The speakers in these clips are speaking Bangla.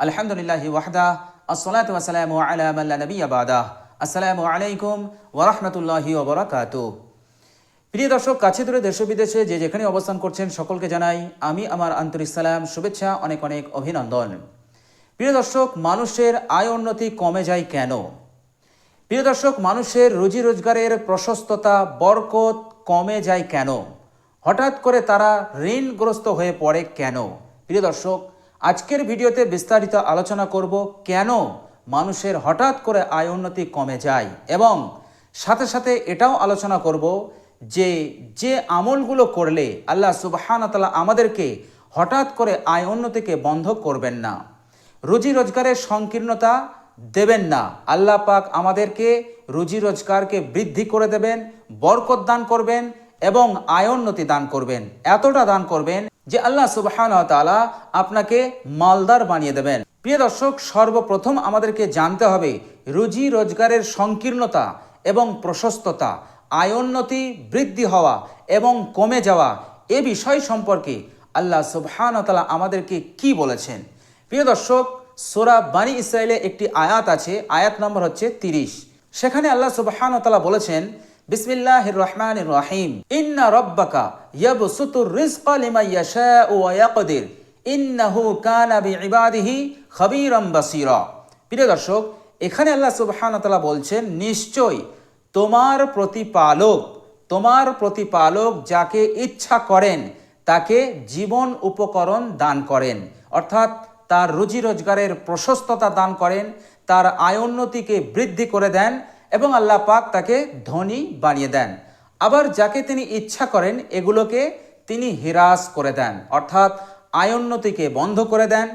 আলহামদুলিল্লাহি ওয়াহদা আসসালাতু ওয়াসসালামু আলা মান লা নাবিয়্যা বাদা। আসসালামু আলাইকুম ওয়া রাহমাতুল্লাহি ওয়া বারাকাতুহু। প্রিয় দর্শক, কাছে দূরে দেশ বিদেশে যে যেখানে অবস্থান করছেন সকলকে জানাই আমি আমার আন্তরিক সালাম, শুভেচ্ছা, অনেক অনেক অভিনন্দন। প্রিয় দর্শক, মানুষের আয় উন্নতি কমে যায় কেন? প্রিয় দর্শক, মানুষের রুজি রোজগারের প্রশস্ততা বরকত কমে যায় কেন? হঠাৎ করে তারা ঋণগ্রস্ত হয়ে পড়ে কেন? প্রিয় দর্শক, আজকের ভিডিওতে বিস্তারিত আলোচনা করব কেন মানুষের হঠাৎ করে আয় উন্নতি কমে যায়, এবং সাথে সাথে এটাও আলোচনা করব যে যে আমলগুলো করলে আল্লাহ সুবহানাহু ওয়া তাআলা আমাদেরকে হঠাৎ করে আয় উন্নতিকে বন্ধ করবেন না, রুজি রোজগারের সংকীর্ণতা দেবেন না। আল্লাহ পাক আমাদেরকে রুজি রোজগারকে বৃদ্ধি করে দেবেন, বরকত দান করবেন এবং আয়োন্নতি দান করবেন। এতটা দান করবেন যে আল্লাহ সুবহানাহু ওয়া তাআলা আপনাকে মালদার বানিয়ে দেবেন। প্রিয় দর্শক, সর্বপ্রথম আমাদেরকে জানতে হবে রুজি রোজগারের সংকীর্ণতা এবং প্রশস্ততা, আয়োন্নতি বৃদ্ধি হওয়া এবং কমে যাওয়া, এ বিষয় সম্পর্কে আল্লাহ সুবহানাহু ওয়া তাআলা আমাদেরকে কি বলেছেন। প্রিয় দর্শক, সূরা বনী ইসরাঈলে একটি আয়াত আছে, আয়াত নম্বর হচ্ছে 30। সেখানে আল্লাহ সুবহানাহু ওয়া তাআলা বলেছেন, বিসমিল্লাহির রহমানির রহিম, ইন্না রাব্বাকা ইয়াবসুতুর রিজকা লিমান ইয়াশাউ ওয়া ইয়াকদির ইন্নাহু কানা বিইবাদিহি খাবীরাম বাসীরা। প্রিয় দর্শক, এখানে আল্লাহ সুবহানাহু ওয়া তাআলা বলছেন, নিশ্চয় তোমার প্রতিপালক যাকে ইচ্ছা করেন তাকে জীবন উপকরণ দান করেন, অর্থাৎ তার রুজি রোজগারের প্রশস্ততা দান করেন, তার আয়োন্নতিকে বৃদ্ধি করে দেন এবং আল্লাহ পাক তাকে ধনী বানিয়ে দেন। আবার যাকে তিনি ইচ্ছা করেন এগুলোকে তিনি হিরাস করে দেন, অর্থাৎ আয়োন্নতিকে বন্ধ করে দেন,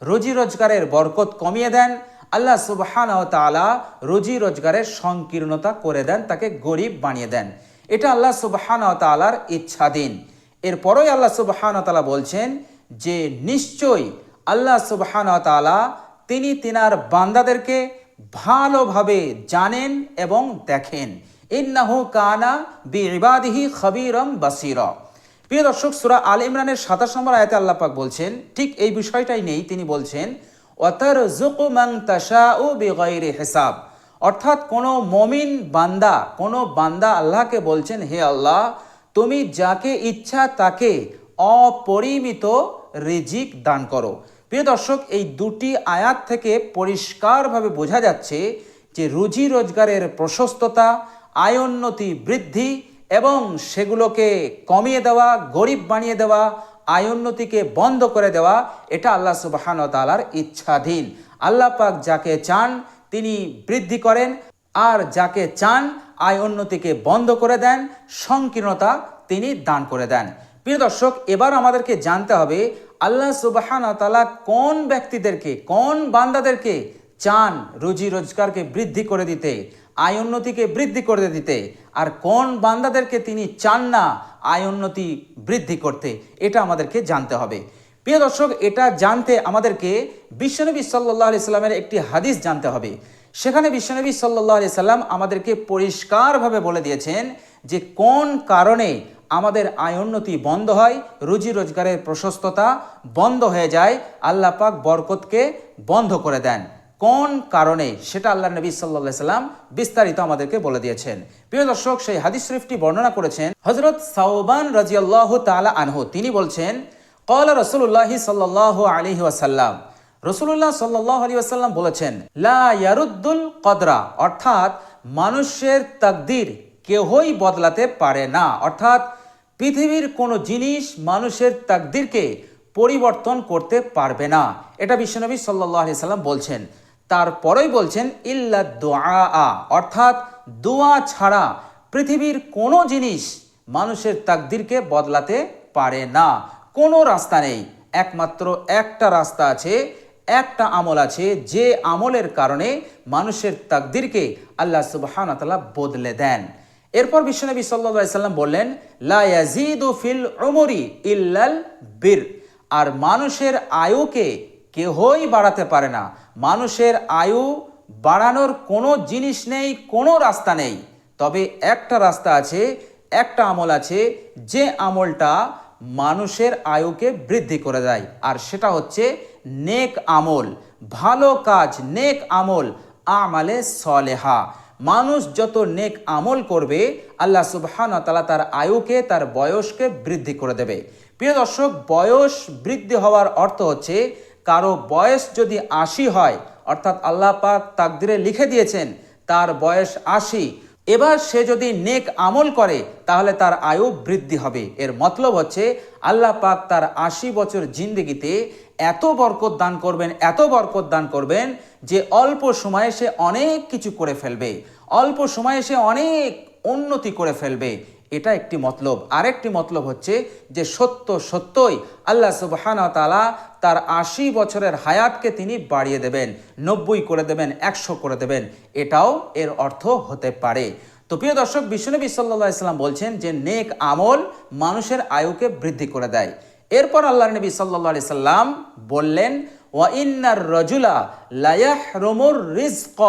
রুজি রোজগারের বরকত কমিয়ে দেন। আল্লাহ সুবহানাহু ওয়া তাআলা রুজি রোজগারের সংকীর্ণতা করে দেন, তাকে গরিব বানিয়ে দেন। এটা আল্লাহ সুবহানাহু ওয়া তাআলার ইচ্ছাধীন। এরপরই আল্লাহ সুবহানাহু ওয়া তাআলা বলছেন যে নিশ্চয়ই আল্লাহ সুবহানাহু ওয়া তাআলা তিনি তিনার বান্দাদেরকে ভালোভাবে জানেন এবং দেখেন। ইন্নাহু কানা বিইবাদিহি খাবীরাম বাসীরা। প্রিয় দর্শক, সূরা আল ইমরানের 27 নম্বর আয়াতে আল্লাহ পাক বলছেন, ঠিক এই বিষয়টাই নেই, তিনি বলছেন ওয়াতারযুকু মান তাশাউ বিগাইরি হিসাব, অর্থাৎ কোনো মুমিন বান্দা, কোনো বান্দা আল্লাহকে বলছেন, হে আল্লাহ, তুমি যাকে ইচ্ছা তাকে অপরিমিত রিজিক দান করো। প্রিয় দর্শক, এই দুটি আয়াত থেকে পরিষ্কারভাবে বোঝা যাচ্ছে যে রুজি রোজগারের প্রশস্ততা, আয়োন্নতি বৃদ্ধি এবং সেগুলোকে কমিয়ে দেওয়া, গরিব বানিয়ে দেওয়া, আয়োন্নতিকে বন্ধ করে দেওয়া, এটা আল্লাহ সুবহানাহু ওয়া তাআলার ইচ্ছাধীন। আল্লাহ পাক যাকে চান তিনি বৃদ্ধি করেন, আর যাকে চান আয়োন্নতিকে বন্ধ করে দেন, সংকীর্ণতা তিনি দান করে দেন। প্রিয় দর্শক, এবার আমাদেরকে জানতে হবে আল্লাহ সুবহানাহু ওয়া তাআলা কোন ব্যক্তিদেরকে, কোন বান্দাদেরকে চান রুজি রোজগারকে বৃদ্ধি করে দিতে, আয়োন্নতিকে বৃদ্ধি করে দিতে, আর কোন বান্দাদেরকে তিনি চান না আয়োন্নতি বৃদ্ধি করতে, এটা আমাদেরকে জানতে হবে। প্রিয় দর্শক, এটা জানতে আমাদেরকে বিশ্বনবী সাল্লাল্লাহু আলাইহি সাল্লামের একটি হাদিস জানতে হবে। সেখানে বিশ্বনবী সাল্লাল্লাহু আলাইহি সাল্লাম আমাদেরকে পরিষ্কারভাবে বলে দিয়েছেন যে কোন কারণে আমাদের আয়োন্নতি বন্ধ হয়, রুজি রোজগারের প্রশস্ততা বন্ধ হয়ে যায়, আল্লাহ পাক বরকতকে বন্ধ করে দেন। কোন কারণে সেটা আল্লাহ নবী সাল্লাল্লাহু আলাইহি সাল্লাম বিস্তারিত আমাদেরকে বলে দিয়েছেন। প্রিয় দর্শক, সেই হাদিস শরীফটি বর্ণনা করেছেন হযরত সাওবান রাদিয়াল্লাহু তাআলা আনহু। তিনি বলছেন, ক্বালা রাসূলুল্লাহ সাল্লাল্লাহু আলাইহি ওয়াসাল্লাম, রাসূলুল্লাহ সাল্লাল্লাহু আলাইহি ওয়াসাল্লাম বলেছেন, লা ইয়ারুদ্দুল কদরা, অর্থাৎ মানুষের তাকদীর কেউই বদলাতে পারে না, অর্থাৎ পৃথিবীর কোনো জিনিস মানুষের তাকদীরকে পরিবর্তন করতে পারবে না। এটা বিশ্বনবী সাল্লাল্লাহু আলাইহি সাল্লাম বলছেন। তারপরেই বলছেন ইল্লা দুআ, অর্থাৎ দোয়া ছাড়া পৃথিবীর কোনো জিনিস মানুষের তাকদীরকে বদলাতে পারে না। কোনো রাস্তা নেই, একমাত্র একটা রাস্তা আছে, একটা আমল আছে, যে আমলের কারণে মানুষের তাকদীরকে আল্লাহ সুবহানাহু ওয়া তাআলা বদলে দেন। এরপর বিশ্বনবী সাল্লাল্লাহু আলাইহি সাল্লাম বললেন, লা ইয়াজিদু ফিল উমরি ইল্লাল বির, আর মানুষের আয়ুকে কেউই বাড়াতে পারে না। মানুষের আয়ু বাড়ানোর কোনো জিনিস নেই, কোনো রাস্তা নেই, তবে একটা রাস্তা আছে, একটা আমল আছে, যে আমলটা মানুষের আয়ুকে বৃদ্ধি করে দেয়, আর সেটা হচ্ছে নেক আমল। ভালো কাজ, নেক আমল, আমালে সলেহা। মানুষ যত নেক আমল করবে আল্লাহ সুবহানাহু ওয়া তাআলা তার আয়ুকে, তার বয়সকে বৃদ্ধি করে দেবে। প্রিয় দর্শক, বয়স বৃদ্ধি হওয়ার অর্থ হচ্ছে কারো বয়স যদি ৮০ হয়, অর্থাৎ আল্লাহ পাক তাকদিরে লিখে দিয়েছেন তার বয়স ৮০, এবার সে যদি নেক আমল করে তাহলে তার আয়ু বৃদ্ধি হবে। এর মতলব হচ্ছে আল্লাহ পাক তার ৮০ বছর জিন্দেগিতে এত বরকত দান করবেন, এত বরকত দান করবেন যে অল্প সময়ে সে অনেক কিছু করে ফেলবে, অল্প সময়ে সে অনেক উন্নতি করে ফেলবে। এটা একটি মতলব। আরেকটি মতলব হচ্ছে যে সত্যই আল্লাহ সুবহানাহু ওয়া তাআলা তার ৮০ বছরের হায়াতকে তিনি বাড়িয়ে দেবেন, ৯০ করে দেবেন, ১০০ করে দেবেন। এটাও এর অর্থ হতে পারে। তো প্রিয় দর্শক, বিশ্বনবী সাল্লাল্লাহু আলাইহি সাল্লাম বলছেন যে নেক আমল মানুষের আয়ুকে বৃদ্ধি করে দেয়। এরপর আল্লাহর নবী সাল্লাল্লাহু আলাইহি সাল্লাম বললেন, ওয়া ইন্নার রাজুলা লা ইয়াহরুমুর রিজক,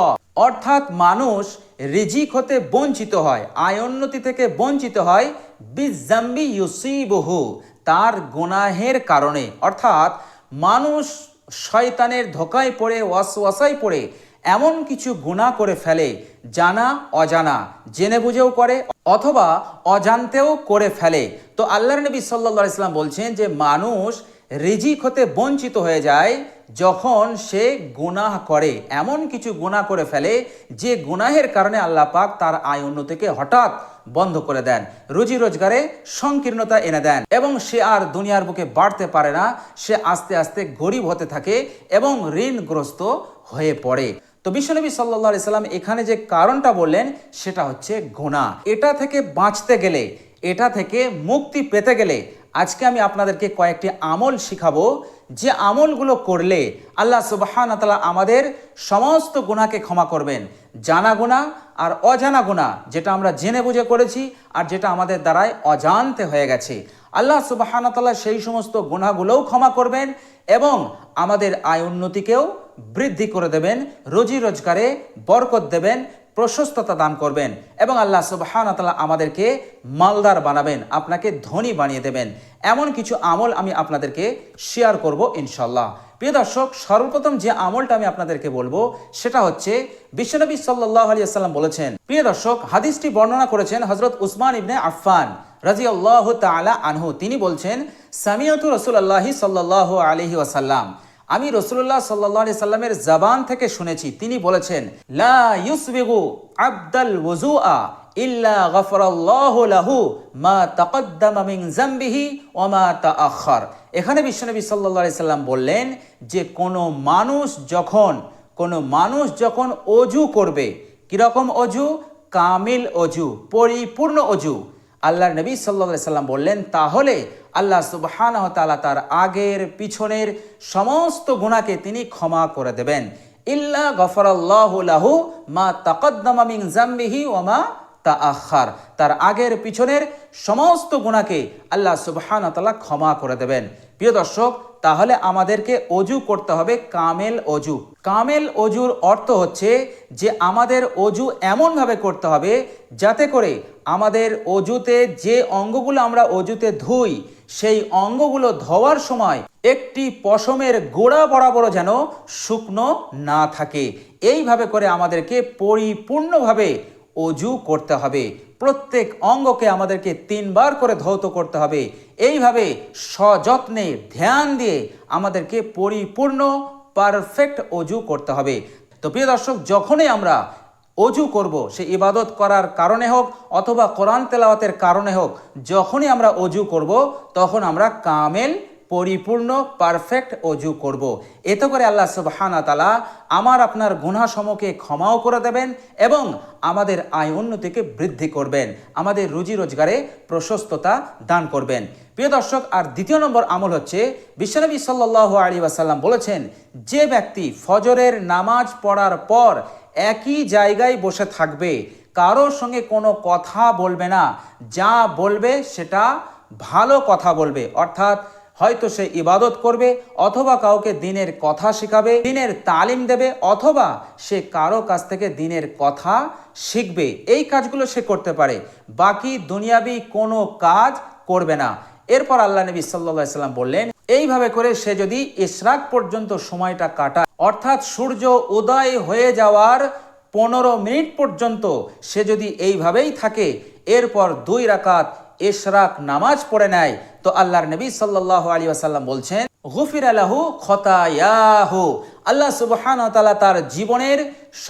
অর্থাৎ মানুষ রিজিক হতে বঞ্চিত হয়, আয় উন্নতি থেকে বঞ্চিত হয়, বিযামবি ইউসিবুহু, তার গুনাহের কারণে। অর্থাৎ মানুষ শয়তানের ধোকায় পড়ে, ওয়াসওয়াসায় পড়ে এমন কিছু গুনাহ করে ফেলে, জানা অজানা, জেনে বুঝেও করে অথবা অজান্তেও করে ফেলে। তো আল্লাহর নবী সাল্লাল্লাহু আলাইহি সাল্লাম বলছেন যে মানুষ রিজিক হতে বঞ্চিত হয়ে যায় যখন সে গুনাহ করে, এমন কিছু গুনাহ করে ফেলে যে গুনাহের কারণে আল্লাহ পাক তার আয় উন্নতিকে হঠাৎ বন্ধ করে দেন, রুজি রোজগারে সংকীর্ণতা এনে দেন এবং সে আর দুনিয়ার বুকে বাড়তে পারে না। সে আস্তে আস্তে গরিব হতে থাকে এবং ঋণগ্রস্ত হয়ে পড়ে। তো বিশ্বনবী সাল্লাল্লাহু আলাইহি সাল্লাম এখানে যে কারণটা বললেন সেটা হচ্ছে গুনাহ। এটা থেকে বাঁচতে গেলে, এটা থেকে মুক্তি পেতে গেলে আজকে আমি আপনাদেরকে কয়েকটি আমল শিখাবো, যে আমলগুলো করলে আল্লাহ সুবহানাহু ওয়া তাআলা আমাদের সমস্ত গুনাহকে ক্ষমা করবেন। জানা গুনাহ আর অজানা গুনাহ, যেটা আমরা জেনে বুঝে করেছি আর যেটা আমাদের দ্বারাই অজান্তে হয়ে গেছে, আল্লাহ সুবহানাহু ওয়া তাআলা সেই সমস্ত গুনাহগুলোও ক্ষমা করবেন এবং আমাদের আয় উন্নতিকেও বৃদ্ধি করে দেবেন, রুজি রোজগারে বরকত দেবেন, প্রশস্ততা দান করবেন এবং আল্লাহ সুবহানাহু ওয়া তাআলা আমাদেরকে মালদার বানাবেন, আপনাকে ধনী বানিয়ে দেবেন। এমন কিছু আমল আমি আপনাদেরকে শেয়ার করব ইনশাআল্লাহ। প্রিয় দর্শক, সর্বপ্রথম যে আমলটা আমি আপনাদেরকে বলবো সেটা হচ্ছে বিশ্বনবী সাল্লাল্লাহু আলাইহি ওয়াসাল্লাম বলেছেন। প্রিয় দর্শক, হাদিসটি বর্ণনা করেছেন হযরত উসমান ইবনে আফফান রাদিয়াল্লাহু তাআলা আনহু। তিনি বলছেন, সামিয়াতু রাসূলুল্লাহি সাল্লাল্লাহু আলাইহি ওয়াসাল্লাম, আমি রাসূলুল্লাহ সাল্লাল্লাহু আলাইহি সাল্লামের জবান থেকে শুনেছি, তিনি বলেছেন, লা ইউসবিগু আবদাল ওযুআ ইল্লা গাফারাল্লাহু লাহু মা তাকদ্দামা মিন যামবিহি ওয়া মা তাআখার। এখানে বিশ্বনবী সাল্লাল্লাহু আলাইহি সাল্লাম বললেন যে কোনো মানুষ যখন অজু করবে, কিরকম অজু? কামিল অজু, পরিপূর্ণ অজু। আল্লাহর নবী সাল্লাল্লাহু আলাইহি সাল্লাম বললেন তাহলে আল্লাহ সুবহানাহু ওয়া তাআলা তার আগের পিছনের সমস্ত গুনাহকে তিনি ক্ষমা করে দেবেন। ইল্লা গাফারাল্লাহু লাহু মা তাকদ্দামা মিন যামবিহি ওয়া মা তাআখার, তার আগের পিছনের সমস্ত গুনাহকে আল্লাহ সুবহানাহু ওয়া তাআলা ক্ষমা করে দেবেন। প্রিয় দর্শক, তাহলে আমাদেরকে অজু করতে হবে কামেল অজু। কামেল অজুর অর্থ হচ্ছে যে আমাদের অজু এমনভাবে করতে হবে যাতে করে আমাদের অজুতে যে অঙ্গগুলো আমরা অজুতে ধুই সেই অঙ্গগুলো ধোয়ার সময় একটি পশমের গোড়া বরাবর যেন শুকনো না থাকে। এইভাবে করে আমাদেরকে পরিপূর্ণভাবে অজু করতে হবে। প্রত্যেক অঙ্গকে আমাদেরকে ৩ বার করে ধৌত করতে হবে। এইভাবে সযত্নে ধ্যান দিয়ে আমাদেরকে পরিপূর্ণ পারফেক্ট অজু করতে হবে। তো প্রিয় দর্শক, যখনই আমরা অজু করব, সে ইবাদত করার কারণে হোক অথবা কোরআন তেলাওয়াতের কারণে হোক, যখনই আমরা অজু করব তখন আমরা কামেল পরিপূর্ণ পারফেক্ট অজু করব। এতে করে আল্লাহ সুবহানাহু ওয়া তাআলা আমার আপনার গুনাহ সমূহকে ক্ষমাও করে দেবেন এবং আমাদের আয় উন্নতিকে বৃদ্ধি করবেন, আমাদের রুজি রোজগারে প্রশস্ততা দান করবেন। প্রিয় দর্শক, আর দ্বিতীয় নম্বর আমল হচ্ছে বিশ্বনবী সাল্লাল্লাহু আলাইহি ওয়াসাল্লাম বলেছেন, যে ব্যক্তি ফজরের নামাজ পড়ার পর একই জায়গায় বসে থাকবে, কারোর সঙ্গে কোনো কথা বলবে না, যা বলবে সেটা ভালো কথা বলবে, অর্থাৎ হয়তো সে ইবাদত করবে অথবা কাউকে দিনের কথা শেখাবে, দিনের তালিম দেবে অথবা সে কারো কাছ থেকে দিনের কথা শিখবে। এই কাজগুলো সে করতে পারে, বাকি দুনিয়াবি কোনো কাজ করবে না। এরপর আল্লাহ নবী সাল্লাল্লাহু আলাইহি সাল্লাম বললেন, এইভাবে করে সে যদি ইশরাক পর্যন্ত সময়টা কাটায়, অর্থাৎ সূর্য উদয় হয়ে যাওয়ার 15 মিনিট পর্যন্ত সে যদি এইভাবেই থাকে, এরপর 2 রাকাত ইশরাক নামাজ পড়ে নেয়, তো আল্লাহর নবী সাল্লাল্লাহু আলাইহি ওয়াসাল্লাম বলছেন গুফিরা লাহু খতায়াহু, আল্লাহ সুবহানাহু ওয়া তাআলা তার জীবনের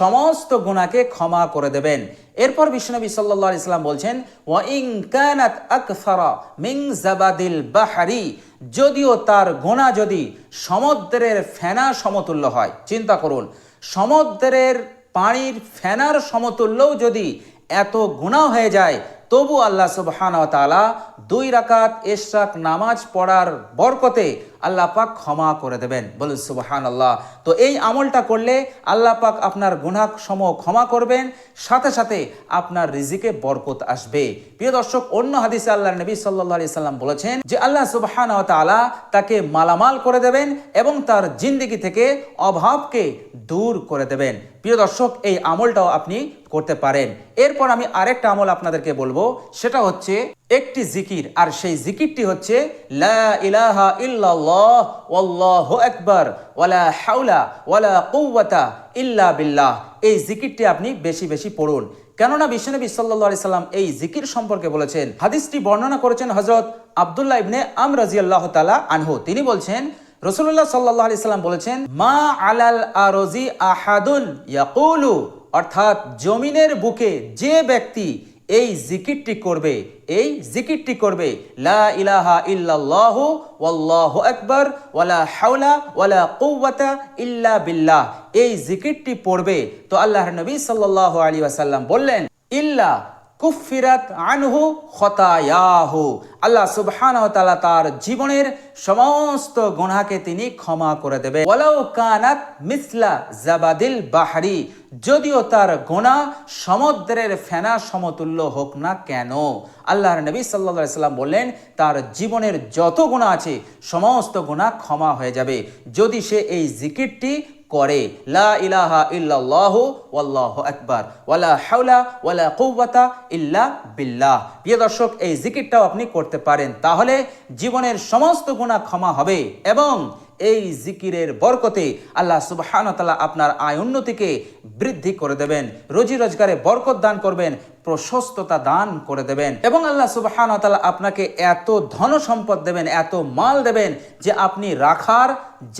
সমস্ত গুনাহকে ক্ষমা করে দেবেন। এরপর বিশ্বনবী সাল্লাল্লাহু আলাইহি ওয়াসাল্লাম বলছেন ওয়া ইন কানাত আকসারা মিন জাবাদিল বাহরি, যদিও তার গুনাহ যদি সমুদ্রের ফেনা সমতুল্য হয়। চিন্তা করুন, সমুদ্রের পানির ফেনার সমতুল্যও যদি এত গুনাহ হয়ে যায়, তবু আল্লাহ সুবহানাহু ওয়া তাআলা 2 রাকাত ইশরাক নামাজ পড়ার বরকতে আল্লাহ পাক ক্ষমা করে দেবেন। বলুন সুবহানাল্লাহ। তো এই আমলটা করলে আল্লাহ পাক আপনার গুনাহ সমূহ ক্ষমা করবেন, সাথে সাথে আপনার রিজিকে বরকত আসবে। প্রিয় দর্শক, অন্য হাদিসে আল্লাহর নবী সাল্লাল্লাহু আলাইহি সাল্লাম বলেছেন যে আল্লাহ সুবহানাহু ওয়া তাআলা তাকে মালামাল করে দেবেন এবং তার জিন্দেগি থেকে অভাবকে দূর করে দেবেন। প্রিয় দর্শক, এই আমলটাও আপনি করতে পারেন। এরপর আমি আরেকটা আমল আপনাদেরকে বলবো, সেটা হচ্ছে একটি জিকির, আর সেই জিকিরটি হচ্ছে লা ইলাহা ইল্লাল্লাহ ওয়াল্লাহু আকবার ওয়ালা হাওলা ওয়ালা কুওয়াতা ইল্লা বিল্লাহ। এই জিকিরটি আপনি বেশি বেশি পড়ুন, কেননা বিশ্বনবী সাল্লাল্লাহু আলাইহি সাল্লাম এই জিকির সম্পর্কে বলেছেন। হাদিসটি বর্ণনা করেছেন হযরত আব্দুল্লাহ ইবনে আমর রাদিয়াল্লাহু তাআলা আনহু। তিনি বলছেন রাসূলুল্লাহ সাল্লাল্লাহু আলাইহি সাল্লাম বলেছেন মা আলাল আরজি আহাদুন ইয়াকুলু, অর্থাৎ জমিনের বুকে যে ব্যক্তি এই জিকিরটি করবে লা ইলাহা ইল্লাল্লাহু ওয়াল্লাহু আকবার ওয়ালা হাওলা ওয়ালা কুওয়াতা ইল্লা বিল্লাহ, এই জিকিরটি পড়বে, তো আল্লাহর নবী সাল্লাল্লাহু আলাইহি ওয়াসাল্লাম বললেন ইল্লা কুফিরাত আনহু খতায়াহু, আল্লাহ সুবহানাহু ওয়া তাআলা তার জীবনের সমস্ত গুনাহকে তিনি ক্ষমা করে দেবেন। ওয়ালাউ কানাত মিসলা জাবাদিল বাহরি, যদিও তার গুনাহ সমুদ্রের ফেনা সমতুল্য হোক না কেন। আল্লাহর নবী সাল্লাল্লাহু আলাইহি সাল্লাম বললেন তার জীবনের যত গুনাহ আছে সমস্ত গুনাহ ক্ষমা হয়ে যাবে যদি সে এই জিকিরটি করে, লা ইলাহা ইল্লাল্লাহু ওয়াল্লাহু আকবার ওয়ালা হাওলা ওয়ালা কুওয়াতা ইল্লা বিল্লাহ। প্রিয় দর্শক, এই জিকিরটাও আপনি করতে পারেন, তাহলে জীবনের সমস্ত গুনাহ ক্ষমা হবে এবং এই জিকিরের বরকতে আল্লাহ সুবহানাহু ওয়া তাআলা আপনার আয় উন্নতিকে বৃদ্ধি করে দেবেন, রুজি রোজগারে বরকত দান করবেন, প্রশস্ততা দান করে দেবেন এবং আল্লাহ সুবহানাহু ওয়া তাআলা আপনাকে এত ধন সম্পদ দেবেন, এত মাল দেবেন যে আপনি রাখার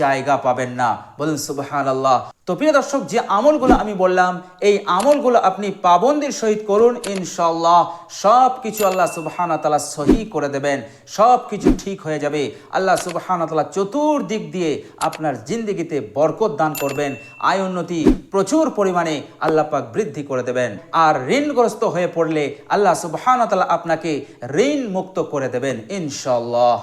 জায়গা পাবেন না। বলুন সুবহানাল্লাহ। তো প্রিয় দর্শক, যে আমলগুলো আমি বললাম এই আমলগুলো আপনি পাবন্দির সহিত করুন, ইনশাআল্লাহ সব কিছু আল্লাহ সুবহানাহু ওয়া তাআলা সহি করে দেবেন, সব কিছু ঠিক হয়ে যাবে। আল্লাহ সুবহানাহু ওয়া তাআলা চতুর্দিক দিয়ে আপনার জিন্দেগিতে বরকত দান করবেন, আয় উন্নতি প্রচুর পরিমাণে আল্লাহ পাক বৃদ্ধি করে দেবেন। আর ঋণগ্রস্ত হয়ে পড়লে আল্লাহ সুবহানাহু ওয়া তাআলা আপনাকে ঋণ মুক্ত করে দেবেন ইনশাআল্লাহ।